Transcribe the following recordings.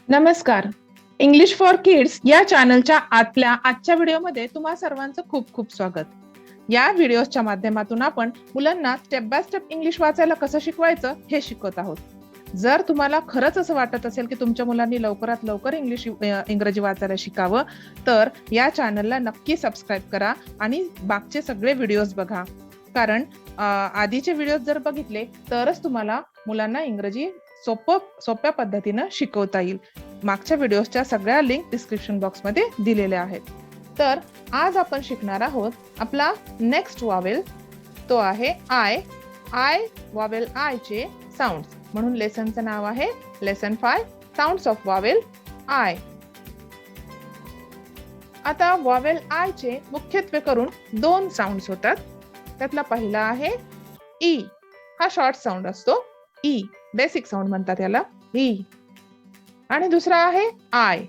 नमस्कार. English for kids या चॅनलच्या आजच्या व्हिडिओमध्ये तुम्हा सर्वांचं खूप खूप स्वागत. या व्हिडिओच्या माध्यमातून आपण मुलांना स्टेप बाय स्टेप इंग्लिश वाचायला कसं शिकवायचं हे शिकवत आहोत. जर तुम्हाला खरंच असं वाटत असेल की तुमच्या मुलांनी लवकरात लवकर इंग्रजी वाचायला शिकावं, तर या चॅनलला नक्की सबस्क्राईब करा आणि बाकीचे सगळे व्हिडिओज बघा. कारण आधीचे व्हिडिओज जर बघितले तरच तुम्हाला मुलांना इंग्रजी सोप्या पद्धतीनं शिकवता येईल. मागच्या व्हिडिओच्या सगळ्या लिंक डिस्क्रिप्शन बॉक्समध्ये दिलेल्या आहेत. तर आज आपण शिकणार आहोत आपला नेक्स्ट वॉवेल, तो आहे आय. वॉवेल आय चे साऊंड्स, म्हणून लेसनचं नाव आहे lesson 5 sounds of vowel I. आता वॉवेल आय चे मुख्यत्वे करून 2 साऊंड्स होतात. त्यातला पहिला आहे ई. हा शॉर्ट साऊंड असतो. ई बेसिक साऊंड म्हणतात याला, ई. आणि दुसरा आहे आय.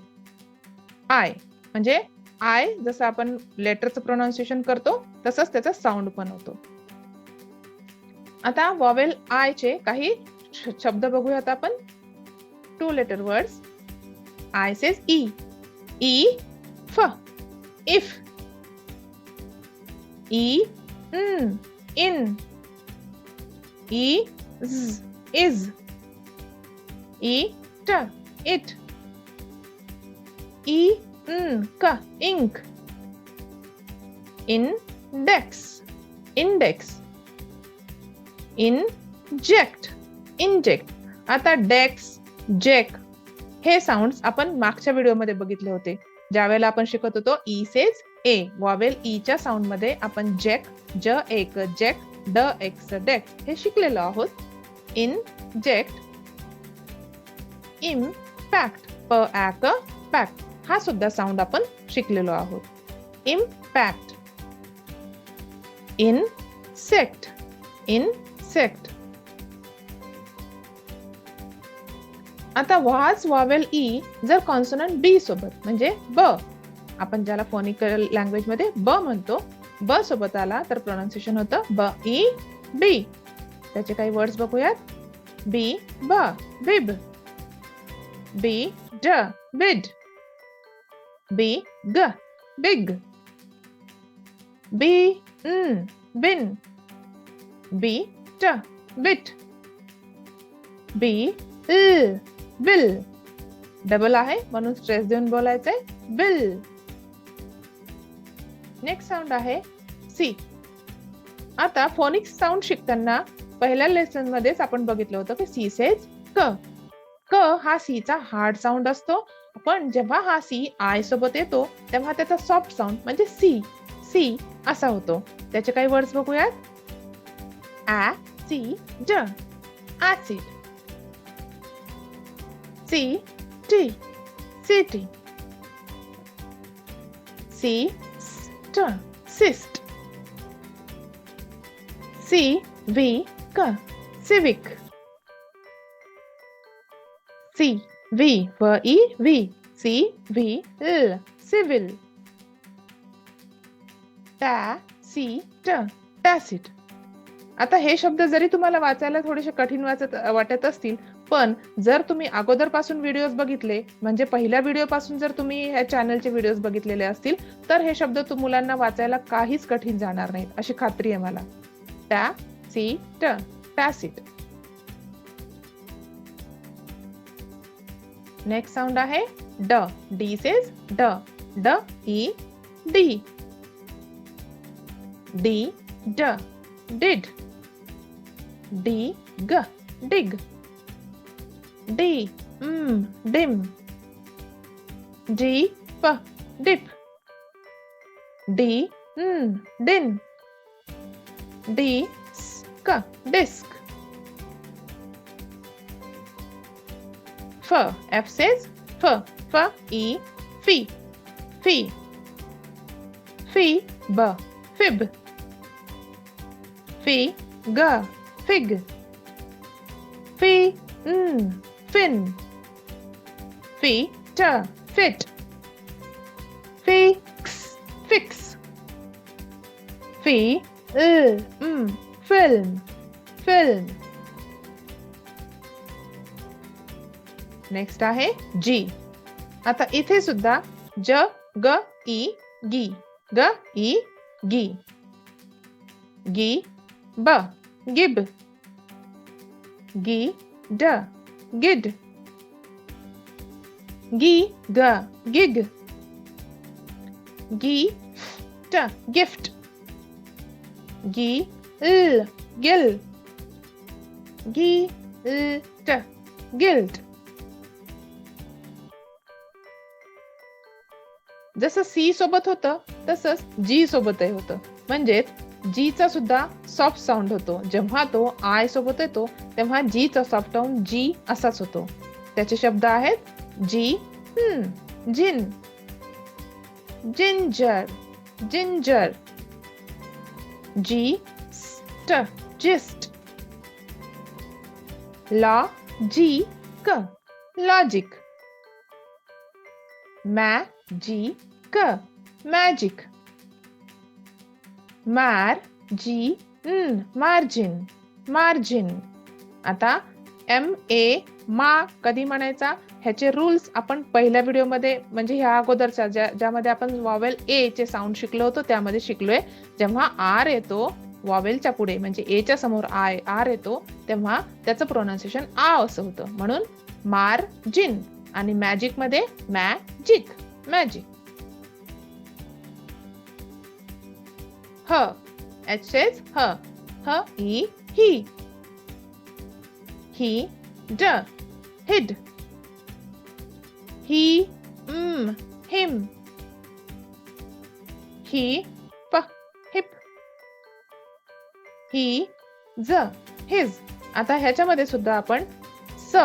म्हणजे आय जसं आपण लेटरचं प्रोनाउन्सिएशन करतो तसंच त्याचा साऊंड पण होतो. आता वॉवेल आय चे काही शब्द बघूयात आपण. 2 letter words. I says E. E फ, if. E in. E z, is. Eat, it. Ink, ink. Index, index. Inject, inject. आता डेक्स, जेक हे साऊंड्स आपण मागच्या व्हिडिओमध्ये बघितले होते, ज्यावेळेला आपण शिकत होतो ई सेज ए. वॉवेल ई च्या साऊंड मध्ये आपण जेक, ज एक जेक, ड एक्स डेक हे शिकलेलो आहोत. इंजेक्ट, इम्पॅक्ट, प ॲक पॅक्ट हा सुद्धा साऊंड आपण शिकलेलो आहोत. इम्पॅक्ट. Insect, insect. आता वाज वॉवेल ई जर कॉन्सोनंट बी सोबत म्हणजे ब, आपण ज्याला फोनिकल लँग्वेज मध्ये ब म्हणतो, ब सोबत आला तर प्रोनाउन्सिएशन होतं ब ई बी. त्याचे काही वर्ड्स बघूयात. बी ब, बिब. बी ड, बिड. बी ग, बिग. बी बिन. बी ट, bit. B L, bill. Double आहे म्हणून स्ट्रेस देऊन बोलायचंय, बिल. नेक्स्ट साऊंड आहे सी. आता फोनिक्स साऊंड शिकताना पहिल्या लेसन मध्येच आपण बघितलं होतं की सी सेज क. क हा सी चा हार्ड साऊंड असतो, पण जेव्हा हा सी आय सोबत येतो तेव्हा त्याचा सॉफ्ट साऊंड म्हणजे सी, सी असा होतो. त्याचे काही वर्ड्स बघूयात. ऍ सी ड, ऍसिड. सी टी, सिटी. सी स्ट, सिस्ट. सी वी क, civic. सी वी व ई वी, सी वी ल, civil. टॅ सी ट, tacit. आता हे शब्द जरी तुम्हाला वाचायला थोडेसे कठीण वाटत असतील, पण जर तुम्ही अगोदरपासून व्हिडिओज बघितले, म्हणजे पहिल्या व्हिडिओ पासून जर तुम्ही ह्या चॅनलचे व्हिडिओज बघितलेले असतील, तर हे शब्द मुलांना वाचायला काहीच कठीण जाणार नाहीत अशी खात्री आहे मला. टॅ सी ट, tacit. नेक्स्ट साऊंड आहे ड. डी सेज ड, ड ई डी. डी ड, डिड. डी ग, डिग. डी डिम. डी प, डिप. डी डिन. डी क, डिस्क. फ, एफ सेज फ, फ ई फी, फी. फी ब, फिब. फी ग, फिग. फी फिन. फी ट, फिट. Fix, fix. फी film, film. नेक्स्ट आहे जी. आता इथे सुद्धा ज ग ई गी, ग ई गी. गी ब गिब, गी ड गिड, गी ग गिग, गी ट गिफ्ट, गी ल गिल, गी ल ट गिल्ट. जसं सी सोबत होतं तसंच जी सोबतही होतं. म्हणजेच जी चा सुद्धा सॉफ्ट साऊंड होतो. जेव्हा तो आय सोबत येतो तेव्हा जी चा सॉफ्ट साऊंड जी असाच होतो. त्याचे शब्द आहेत जी जिन, जिंजर, जिंजर, जी स्ट जिस्ट, लॉ जी क लॉजिक, मैजिक मैजिक, मार जी मार्जिन मार्जिन. आता मा कधी म्हणायचा ह्याचे रूल्स आपण पहिल्या व्हिडिओमध्ये म्हणजे ह्या अगोदरच्या ज्यामध्ये आपण वॉवेल ए चे साऊंड शिकलो होतो त्यामध्ये शिकलोय. जेव्हा आर येतो वॉवेलच्या पुढे म्हणजे ए च्या समोर आर येतो तेव्हा त्याचं प्रोनाउन्सिएशन आ असं होतं. म्हणून मार्जिन. आणि मॅजिक मध्ये मॅजिक मॅजिक. ह एच सेज ह, ह ई ही, ही ड हिड, ही हिम, ही प हिप, ही ज हिज. आता ह्याच्यामध्ये सुद्धा आपण स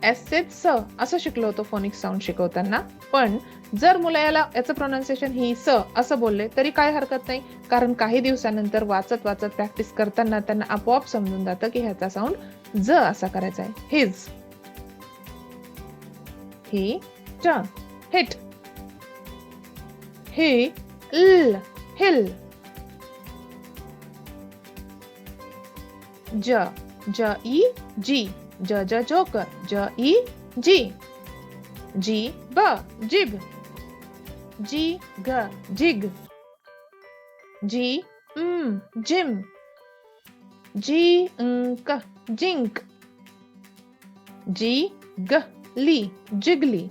एस सेज स असं शिकलो होतो फोनिक्स साऊंड शिकवताना. पण जर मुलं याचं प्रोनाउन्सिएशन ही स असं बोलले तरी काय हरकत नाही, कारण काही दिवसानंतर वाचत वाचत प्रॅक्टिस करताना त्यांना आपोआप समजून जातं की ह्याचा साऊंड ज असा करायचा आहे. हिज, ही ट हिट, ही ल हिल, ज ज ई जी, ज ज जोकर, ज ई जी, जी ब जिब, जी ग जिग, जी जिम, जी क जिंक, जी ग ली जिगली.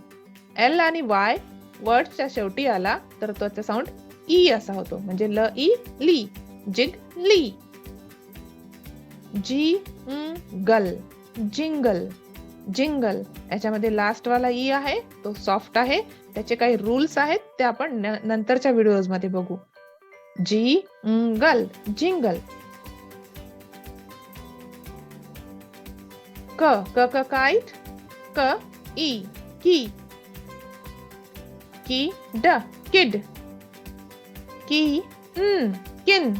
एल आणि वाय वर्डच्या शेवटी आला तर त्याचा साऊंड ई असा होतो. म्हणजे ल ई ली जिग ली. जी गल जिंगल जिंगल. याच्यामध्ये लास्ट वाला ई आहे तो सॉफ्ट आहे. त्याचे काही रूल्स आहेत ते आपण नंतरच्या व्हिडिओज मध्ये बघू. जी गल जिंगल. क क क काइट, क ई की, की ड किड, की किन,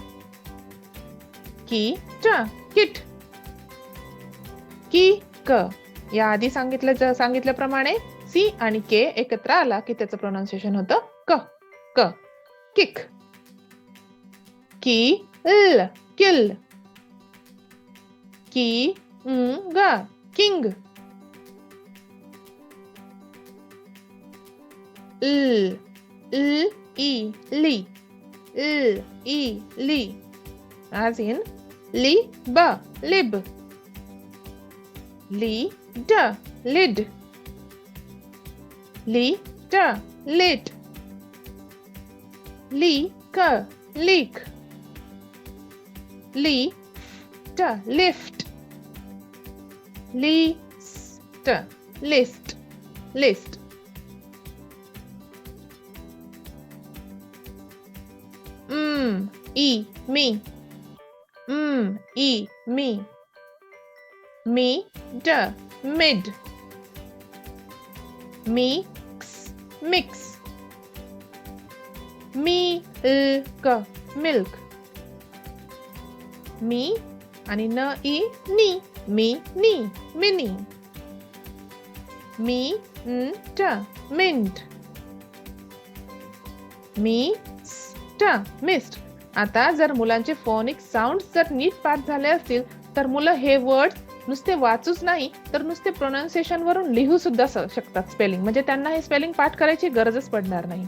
की ट किट, की क. या आधी सांगितल्याप्रमाणे सी आणि के एकत्र आला की त्याचं प्रोनाउन्सिएशन होतं क क किक. की ल किल, की ग किंग, ल ई ली, ल ई ली. as in ली ब लिब, ली ड लिड, ली ट लिट, ली क लीक, ली ट लिफ्ट, ली स्ट लिस्ट लिस्ट. ई मी, ई मी, मी ड mid, mix mix, milk milk, मी आणि न ई नी मी नी मिनी, मी ट मिंट, मी स्ट मिस्ट. आता जर मुलांचे फोनिक साऊंड जर नीट पाठ झाले असतील तर मुलं हे वर्ड नुसते वाचूच नाही तर नुसते प्रोनाउन्सिएशन वरून लिहू सुद्धा शकतात स्पेलिंग, म्हणजे त्यांना हे स्पेलिंग पाठ करायची गरजच पडणार नाही.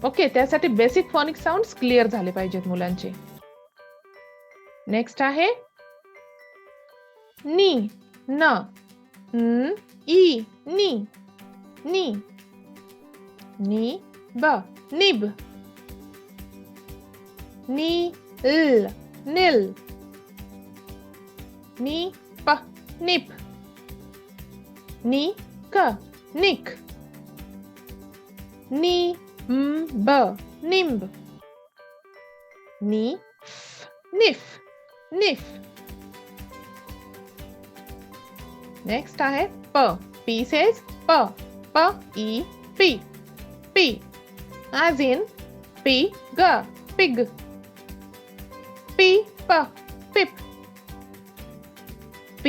ओके, त्यासाठी बेसिक फोनिक साऊंड्स क्लिअर झाले पाहिजेत मुलांचे. नेक्स्ट आहे नी, न, न, ई, नी, नी, नी, ब, निब, नी, ल, निल, नी, प, निप, नी, क, निक, नी, ब, निम्ब, नी, फ, निफ, निफ. नेक्स्ट आहे प. पी says प, प, E, P, P, as in pig, pig, p, p, pip, p,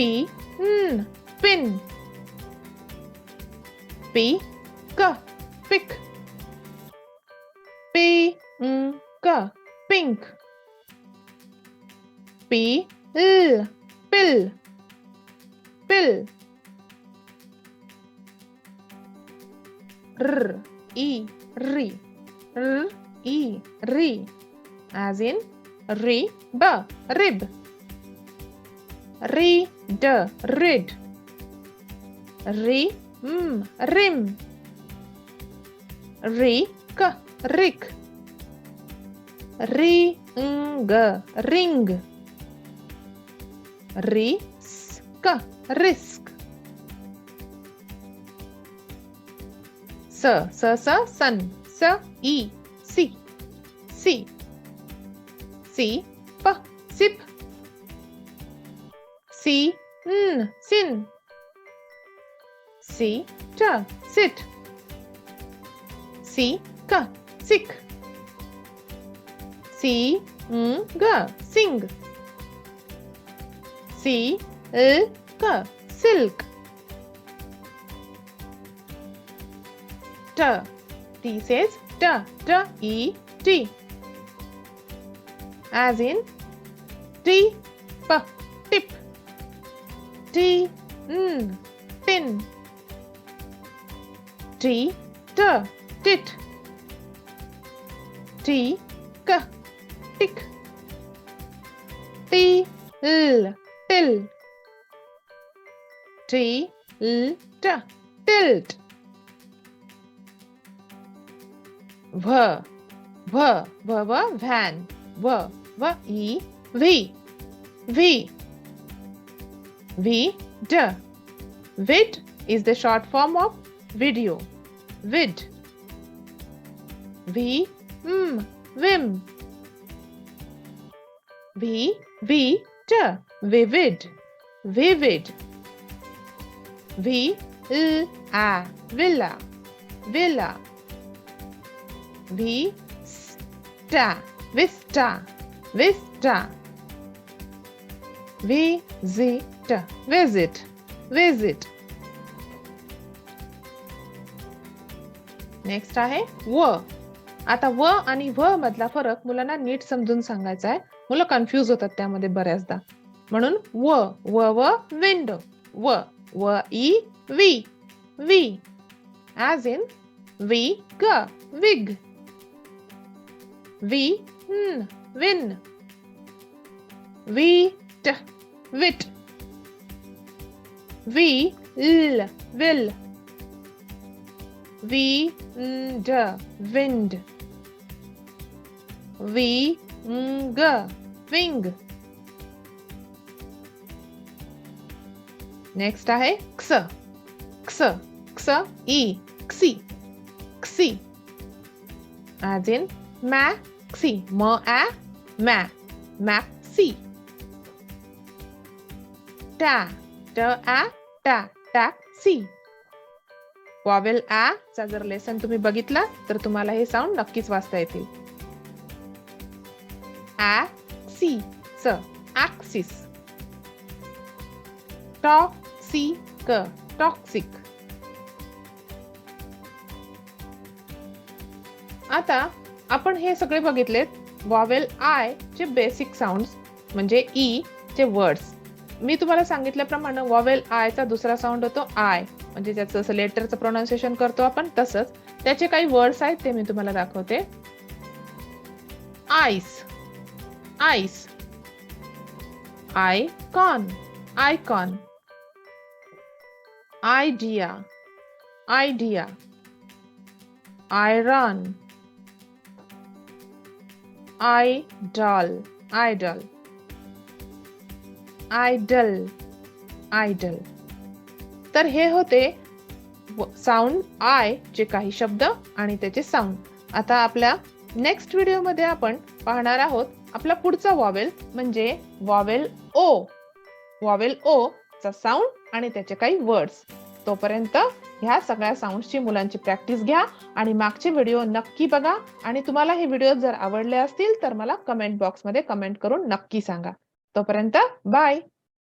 n, pin, p, k, pick, p, n, k, pink, p, l, pill, pill, r, e, ri, r, e, ri, as in rib, rib, read, rid, rim, rick, rick, ring, ring, risk, risk, sun, e, si, sip, sip, sin, sit, sit, sick, sick, sing, sing, silk, silk, t says t, as in tip, tip, tin, tin, tit, tit, tick, tick, till, till, tilt, van, vid is the short form of video, vid, vim, vivid, vivid, villa, villa, vista, visit. Next आहे व. आता व आणि व मधला फरक मुलांना नीट समजून सांगायचा आहे, मुलं कन्फ्यूज होतात त्यामध्ये बऱ्याचदा. म्हणून व विंडो, व ई we, as in wig, wig, win, wit, wit, will, wind, wind, wing. Next आहे क्स, ई, क्सी, as in maxi, maxi, taxi. Vowel आ चा जर लेसन तुम्ही बघितला तर तुम्हाला हे साऊंड नक्कीच वाचता येतील. Axis, toxic. आता आपण हे सगळे बघितलेत वॉवेल आय चे बेसिक साऊंड्स, म्हणजे ई चे वर्ड्स. मी तुम्हाला सांगितल्याप्रमाणे वॉवेल आय चा दुसरा साऊंड होतो आय, म्हणजे ज्याचं जसं लेटरचं प्रोनाउन्सिएशन करतो आपण तसंच त्याचे काही वर्ड्स आहेत ते मी तुम्हाला दाखवते. Ice, ice. Icon, icon. Idea, idea. Iron, idol, idol. Idol, idol. तर हे होते साऊंड आय चे काही शब्द आणि त्याचे साऊंड. आता आपल्या नेक्स्ट व्हिडिओमध्ये आपण पाहणार आहोत आपला पुढचा वॉवेल म्हणजे वॉवेल ओ. वॉवेल ओ चा साऊंड आणि त्याचे काही वर्ड्स. तोपर्यंत ह्या सगळ्या साऊंड्सची मुलांची प्रॅक्टिस घ्या आणि मागचे व्हिडिओ नक्की बघा. आणि तुम्हाला हे व्हिडिओ जर आवडले असतील तर मला कमेंट बॉक्समध्ये कमेंट करून नक्की सांगा. तोपर्यंत बाय.